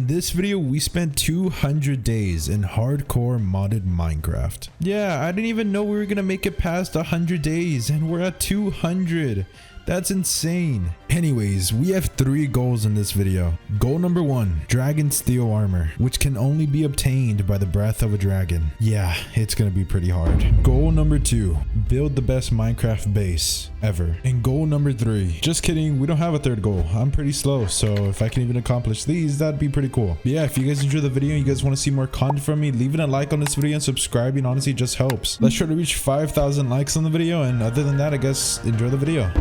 In this video, we spent 200 days in hardcore modded Minecraft. Yeah, I didn't even know we were gonna make it past 100 days and we're at 200. That's insane. Anyways, we have 3 goals in this video. Goal number 1, dragon steel armor, which can only be obtained by the breath of a dragon. Yeah, it's gonna be pretty hard. Goal number 2, build the best Minecraft base ever. And goal number 3, just kidding, we don't have a 3rd goal. I'm pretty slow, so if I can even accomplish these, that'd be pretty cool. But yeah, if you guys enjoyed the video and you guys want to see more content from me, leaving a like on this video and subscribing honestly just helps. Let's try to reach 5,000 likes on the video, and other than that, I guess enjoy the video.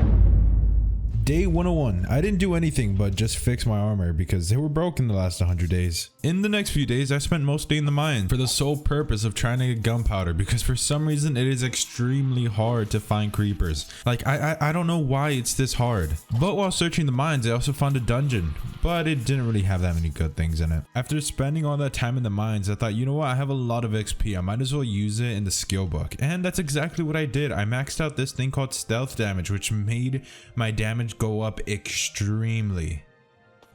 Day 101. I didn't do anything but just fix my armor because they were broken the last 100 days. In the next few days, I spent most day in the mine for the sole purpose of trying to get gunpowder because for some reason it is extremely hard to find creepers. Like I don't know why it's this hard. But while searching the mines, I also found a dungeon, but it didn't really have that many good things in it. After spending all that time in the mines, I thought, you know what, I have a lot of XP. I might as well use it in the skill book. And that's exactly what I did. I maxed out this thing called stealth damage, which made my damage go up extremely.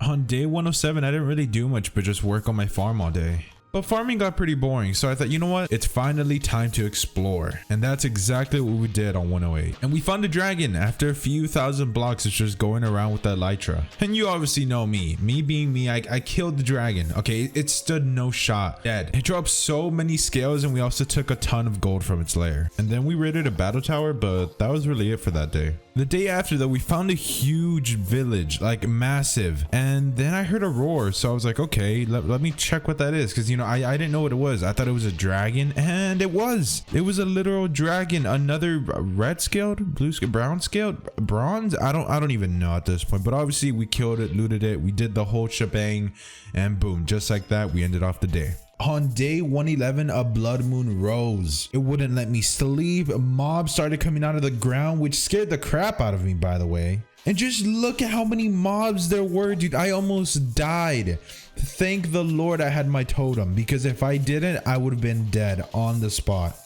On day 107, I didn't really do much but just work on my farm all day. But farming got pretty boring, so I thought, you know what? It's finally time to explore. And that's exactly what we did on 108. And we found a dragon after a few thousand blocks of just going around with that elytra. And you obviously know me. Me being me, I killed the dragon. Okay, it stood no shot. Dead. It dropped so many scales and we also took a ton of gold from its lair. And then we raided a battle tower, but that was really it for that day. The day after though, we found a huge village, like massive. And then I heard a roar, so I was like, okay, let me check what that is. Because, you know, I didn't know what it was. I thought it was a dragon, and it was a literal dragon. Another red scaled, blue scaled, brown scaled, bronze. I don't even know at this point, but obviously we killed it, looted it. We did the whole shebang, and boom, just like that, we ended off the day. On day 111, a blood moon rose. It wouldn't let me sleep. Mobs started coming out of the ground, which scared the crap out of me, by the way. And just look at how many mobs there were, dude. I almost died. Thank the Lord I had my totem, because if I didn't, I would have been dead on the spot.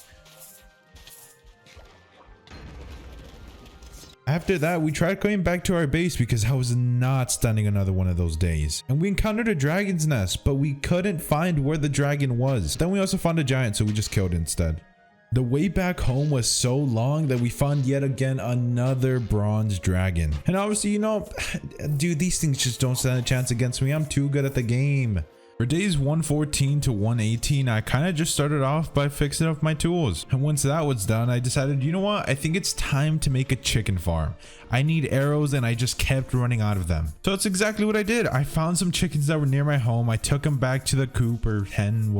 After that, we tried going back to our base because I was not standing another one of those days. And we encountered a dragon's nest, but we couldn't find where the dragon was. Then we also found a giant, so we just killed it instead. The way back home was so long that we found yet again another bronze dragon. And obviously, you know, dude, these things just don't stand a chance against me. I'm too good at the game. For days 114 to 118, I kind of just started off by fixing up my tools. And once that was done, I decided, you know what? I think it's time to make a chicken farm. I need arrows and I just kept running out of them. So that's exactly what I did. I found some chickens that were near my home. I took them back to the coop or hen,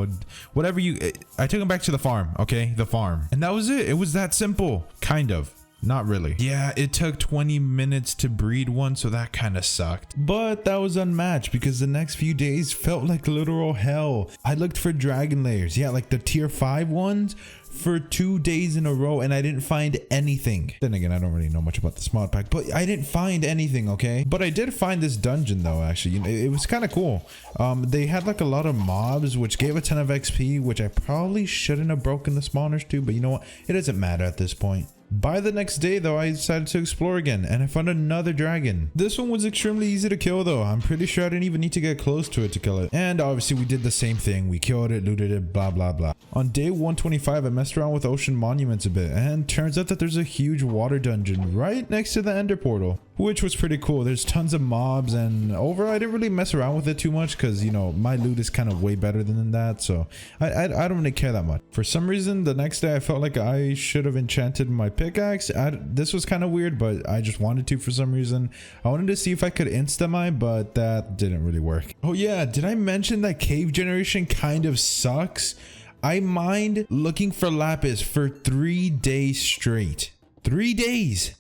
whatever I took them back to the farm, okay? The farm. And that was it. It was that simple, kind of. Not really. Yeah, it took 20 minutes to breed one, so that kind of sucked. But that was unmatched because the next few days felt like literal hell. I looked for dragon layers, yeah, like the tier 5 ones, for 2 days in a row, and I didn't find anything. Then again, I don't really know much about this mod pack, but I didn't find anything, okay? But I did find this dungeon though, actually. You know, it was kind of cool. They had like a lot of mobs, which gave a ton of XP, which I probably shouldn't have broken the spawners to, but you know what? It doesn't matter at this point. By the next day though, I decided to explore again and I found another dragon. This one was extremely easy to kill though. I'm pretty sure I didn't even need to get close to it to kill it. And obviously we did the same thing. We killed it, looted it, blah blah blah. On day 125, I messed around with ocean monuments a bit, and turns out that there's a huge water dungeon right next to the ender portal, which was pretty cool. There's tons of mobs, and overall I didn't really mess around with it too much because, you know, my loot is kind of way better than that, so I don't really care that much. For some reason, the next day I felt like I should have enchanted my pickaxe. This was kind of weird, but I just wanted to for some reason. I wanted to see if I could insta-mine, but that didn't really work. Oh yeah, did I mention that cave generation kind of sucks? I mined looking for lapis for 3 days straight. 3 days!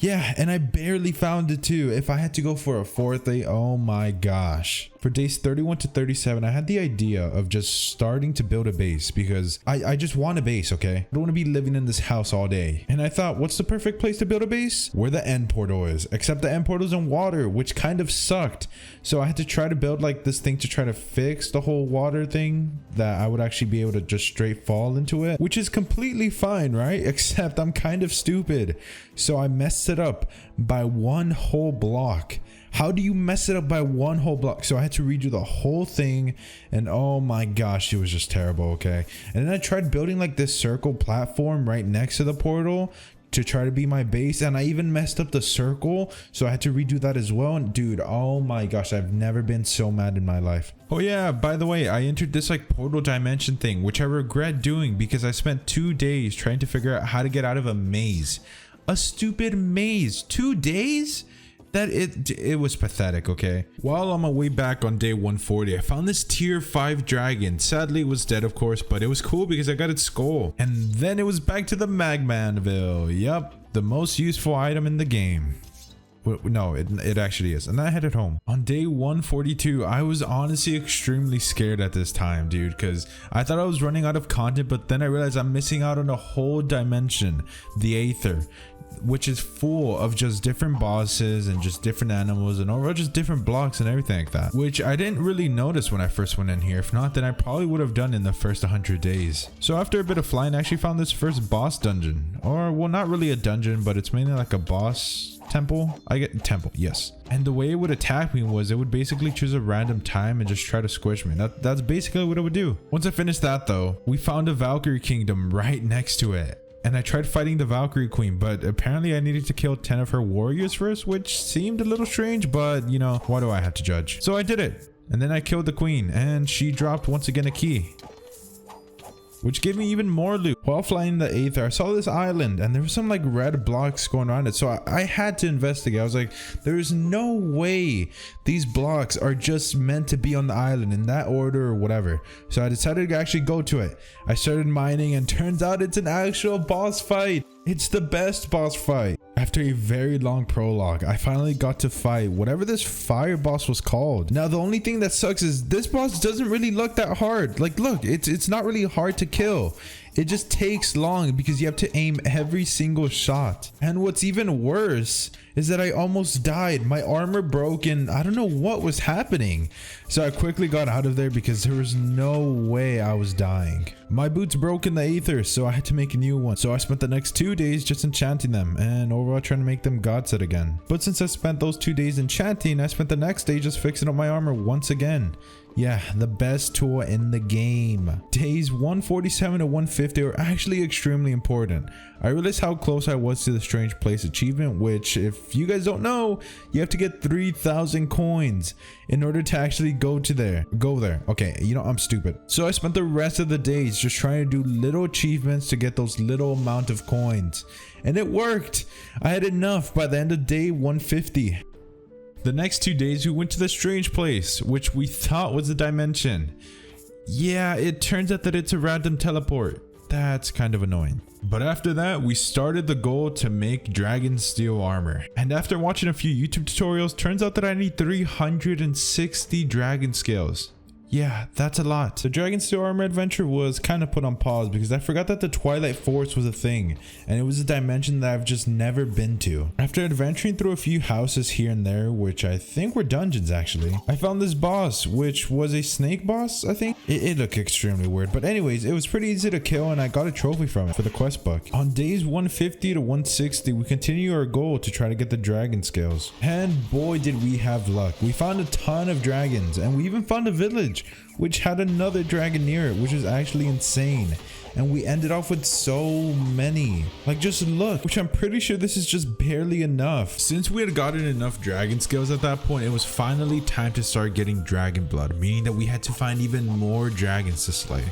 Yeah, and I barely found it too. If I had to go for a 4th day, oh my gosh. For days 31 to 37, I had the idea of just starting to build a base because I just want a base, okay? I don't want to be living in this house all day. And I thought, what's the perfect place to build a base? Where the end portal is. Except the end portal's in water, which kind of sucked. So I had to try to build like this thing to try to fix the whole water thing, that I would actually be able to just straight fall into it, which is completely fine, right? Except I'm kind of stupid. So I messed it up by one whole block. How do you mess it up by one whole block? So I had to redo the whole thing, and oh my gosh, it was just terrible. Okay, and then I tried building like this circle platform right next to the portal to try to be my base, and I even messed up the circle, so I had to redo that as well. And dude, oh my gosh, I've never been so mad in my life. Oh yeah, by the way, I entered this like portal dimension thing, which I regret doing because I spent 2 days trying to figure out how to get out of a maze. A stupid maze. 2 days? That it was pathetic. Okay, while on my way back on day 140, I found this tier 5 dragon. Sadly, it was dead, of course, but it was cool because I got its skull. And then it was back to the magma anvil. Yup, the most useful item in the game. No, it actually is. And I headed home. On day 142, I was honestly extremely scared at this time, dude, because I thought I was running out of content, but then I realized I'm missing out on a whole dimension, the Aether, which is full of just different bosses and just different animals and overall just different blocks and everything like that, which I didn't really notice when I first went in here. If not, then I probably would have done in the first 100 days. So after a bit of flying, I actually found this first boss dungeon, or well, not really a dungeon, but it's mainly like a boss temple. I get temple, yes. And the way it would attack me was it would basically choose a random time and just try to squish me. That's basically what it would do. Once I finished that though, we found a Valkyrie kingdom right next to it. And I tried fighting the Valkyrie queen, but apparently I needed to kill 10 of her warriors first, which seemed a little strange, but you know, why do I have to judge? So I did it. And then I killed the queen and she dropped once again a key, which gave me even more loot. While flying the Aether, I saw this island and there was some like red blocks going around it. So I had to investigate. I was like, there's no way these blocks are just meant to be on the island in that order or whatever. So I decided to actually go to it. I started mining and turns out it's an actual boss fight. It's the best boss fight. After a very long prologue, I finally got to fight whatever this fire boss was called. Now, the only thing that sucks is this boss doesn't really look that hard. Like, look, it's not really hard to kill. It just takes long because you have to aim every single shot. And what's even worse is that I almost died. My armor broke and I don't know what was happening. So I quickly got out of there because there was no way I was dying. My boots broke in the Aether, so I had to make a new one. So I spent the next 2 days just enchanting them and overall trying to make them god set again. But since I spent those 2 days enchanting, I spent the next day just fixing up my armor once again. Yeah, the best tool in the game. Days 147 to 150 are actually extremely important. I realized how close I was to the strange place achievement, which if you guys don't know, you have to get 3,000 coins in order to actually go there. Okay, you know, I'm stupid. So I spent the rest of the days just trying to do little achievements to get those little amount of coins. And it worked. I had enough by the end of day 150. The next 2 days we went to the strange place, which we thought was a dimension. Yeah, it turns out that it's a random teleport. That's kind of annoying. But after that, we started the goal to make dragon steel armor. And after watching a few YouTube tutorials, turns out that I need 360 dragon scales. Yeah, that's a lot. The Dragon Steel Armor adventure was kind of put on pause because I forgot that the Twilight Forest was a thing, and it was a dimension that I've just never been to. After adventuring through a few houses here and there, which I think were dungeons actually, I found this boss, which was a snake boss, I think. It looked extremely weird, but anyways, it was pretty easy to kill and I got a trophy from it for the quest book. On days 150 to 160, we continue our goal to try to get the dragon scales. And boy did we have luck. We found a ton of dragons and we even found a village which had another dragon near it, which is actually insane. And we ended off with so many. Like, just look, which I'm pretty sure this is just barely enough. Since we had gotten enough dragon scales at that point, it was finally time to start getting dragon blood, meaning that we had to find even more dragons to slay.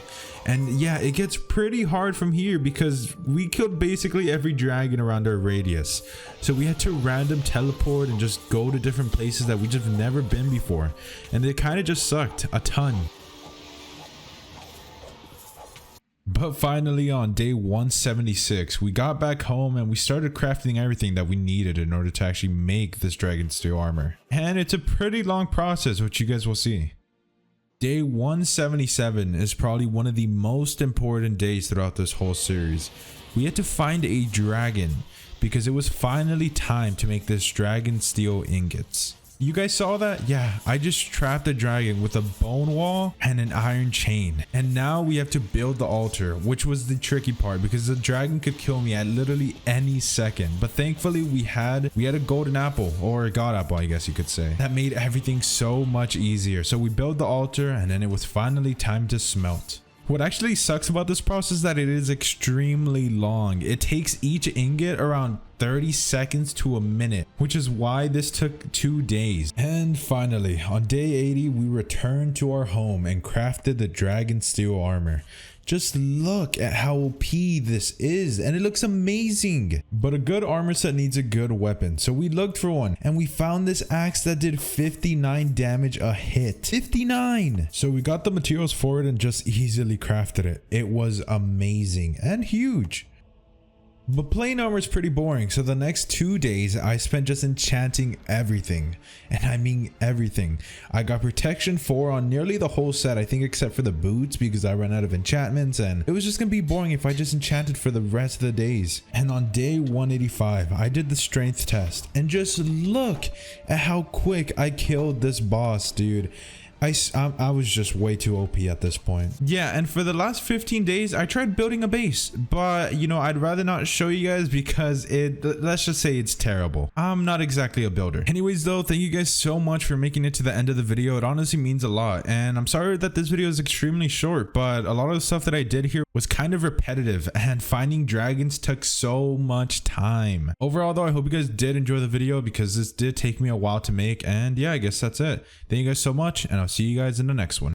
And yeah, it gets pretty hard from here because we killed basically every dragon around our radius. So we had to random teleport and just go to different places that we just never been before. And it kind of just sucked a ton. But finally on day 176, we got back home and we started crafting everything that we needed in order to actually make this dragon steel armor. And it's a pretty long process, which you guys will see. Day 177 is probably one of the most important days throughout this whole series. We had to find a dragon because it was finally time to make this dragon steel ingots. You guys saw that? Yeah, I just trapped a dragon with a bone wall and an iron chain. And now we have to build the altar, which was the tricky part because the dragon could kill me at literally any second. But thankfully we had a golden apple, or a god apple, I guess you could say. That made everything so much easier. So we built the altar and then it was finally time to smelt. What actually sucks about this process is that it is extremely long. It takes each ingot around 30 seconds to a minute, which is why this took 2 days. And finally, on day 80, we returned to our home and crafted the dragon steel armor. Just look at how OP this is, and it looks amazing. But a good armor set needs a good weapon, so we looked for one, and we found this axe that did 59 damage a hit. 59! So we got the materials for it and just easily crafted it. It was amazing and huge. But plain armor is pretty boring, so the next 2 days I spent just enchanting everything. And I mean everything. I got protection 4 on nearly the whole set, I think except for the boots because I ran out of enchantments and it was just gonna be boring if I just enchanted for the rest of the days. And on day 185, I did the strength test and just look at how quick I killed this boss, dude. I was just way too OP at this point. Yeah, and for the last 15 days, I tried building a base, but you know, I'd rather not show you guys because let's just say it's terrible. I'm not exactly a builder. Anyways though, thank you guys so much for making it to the end of the video. It honestly means a lot, and I'm sorry that this video is extremely short, but a lot of the stuff that I did here was kind of repetitive and finding dragons took so much time. Overall though, I hope you guys did enjoy the video because this did take me a while to make, and yeah, I guess that's it. Thank you guys so much, and I'll see you guys in the next one.